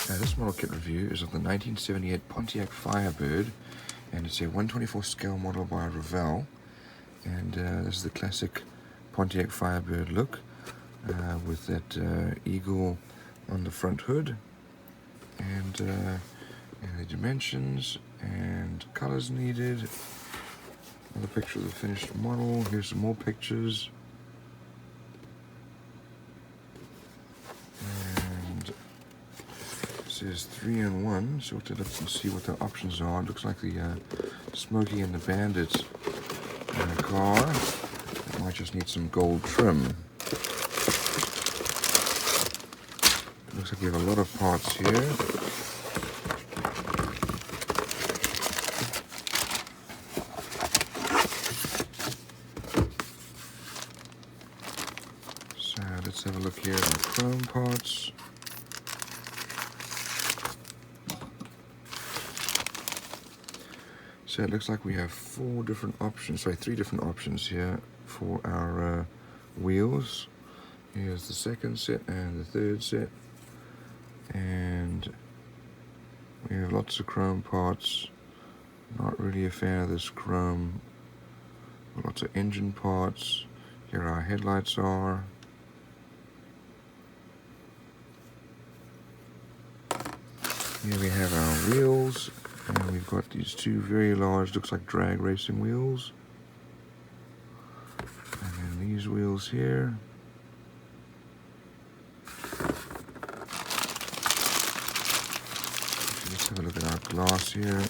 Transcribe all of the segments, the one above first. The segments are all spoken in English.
This model kit review is of the 1978 Pontiac Firebird, and it's a 1/24 scale model by Revell. And this is the classic Pontiac Firebird look with that eagle on the front hood, and the dimensions and colors needed. Another picture of the finished model. Here's some more pictures. And it says 3-in-1, so we'll have to look and see what the options are. It looks like the Smokey and the Bandit car. It might just need some gold trim. It looks like we have a lot of parts here. So let's have a look here at the chrome parts. So it looks like we have three different options here for our wheels. Here's the second set and the third set. And we have lots of chrome parts. Not really a fan of this chrome. Lots of engine parts. Here our headlights are. Here we have our wheels, and we've got these two very large, looks like drag racing wheels. And then these wheels here. Let's have a look at our glass here.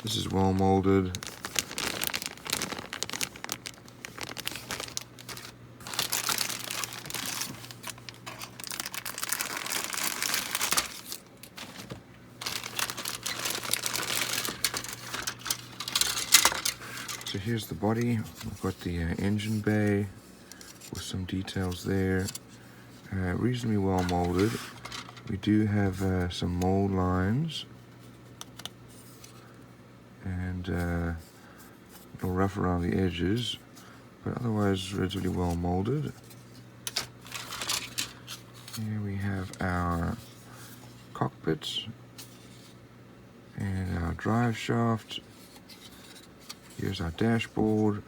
This is well molded. So here's the body. We've got the engine bay with some details there. Reasonably well molded. We do have some mold lines and a little rough around the edges, but otherwise relatively well molded. Here we have our cockpit and our drive shaft. Here's our dashboard.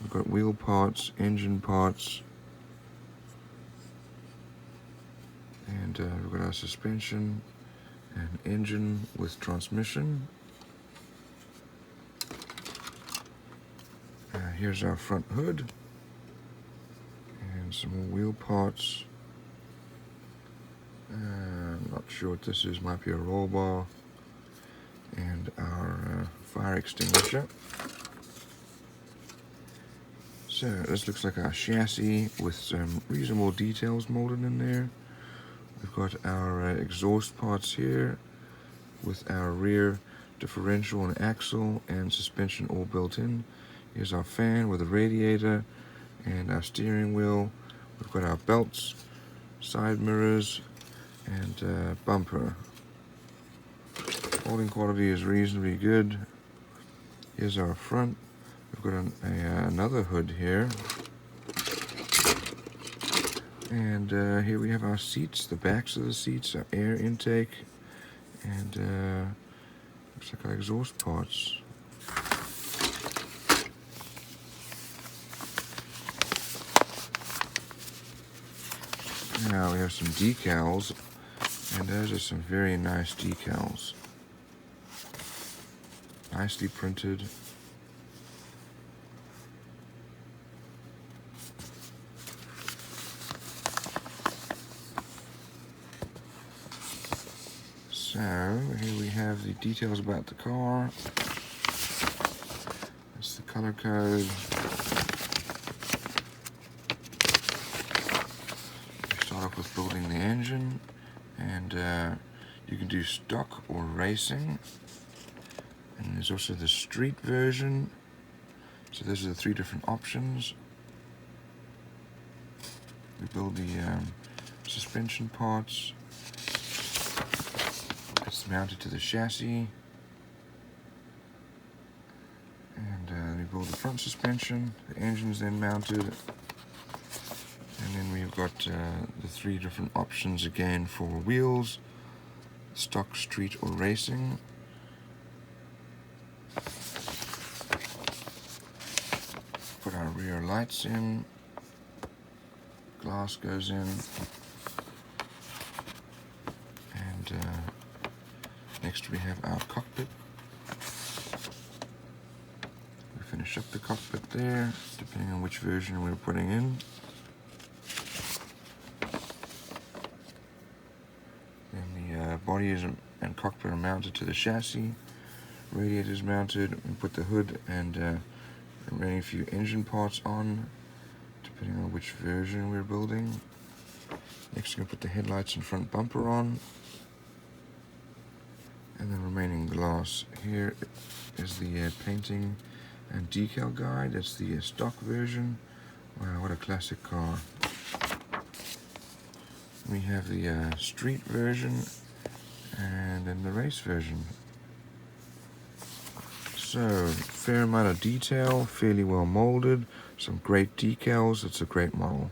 We've got wheel parts, engine parts, and we've got our suspension and engine with transmission. Here's our front hood and some more wheel parts. I'm not sure what this is, might be a roll bar, and our fire extinguisher. So this looks like our chassis with some reasonable details molded in there. We've got our exhaust parts here with our rear differential and axle and suspension all built in. Here's our fan with a radiator and our steering wheel. We've got our belts, side mirrors, and bumper. Holding quality is reasonably good. Here's our front. We've got another hood here. And here we have our seats, the backs of the seats, our air intake, and looks like our exhaust parts. Now we have some decals, and those are some very nice decals. Nicely printed. So here we have the details about the car. That's the color code. We start off with building the engine, and you can do stock or racing. And there's also the street version. So those are the three different options. We build the suspension parts. It's mounted to the chassis, and we build the front suspension. The engine's then mounted, And then we've got the 3 different options again for wheels: stock, street, or racing. Put our rear lights in, glass goes in, and next we have our cockpit. We finish up the cockpit there, depending on which version we're putting in. Then the body and cockpit are mounted to the chassis. Radiator is mounted. We put the hood and remaining few engine parts on, depending on which version we're building. Next we're going to put the headlights and front bumper on. And then remaining glass. Here is the painting and decal guide. That's the stock version. Wow, what a classic car. We have the street version and then the race version. So, fair amount of detail, fairly well molded, some great decals. It's a great model.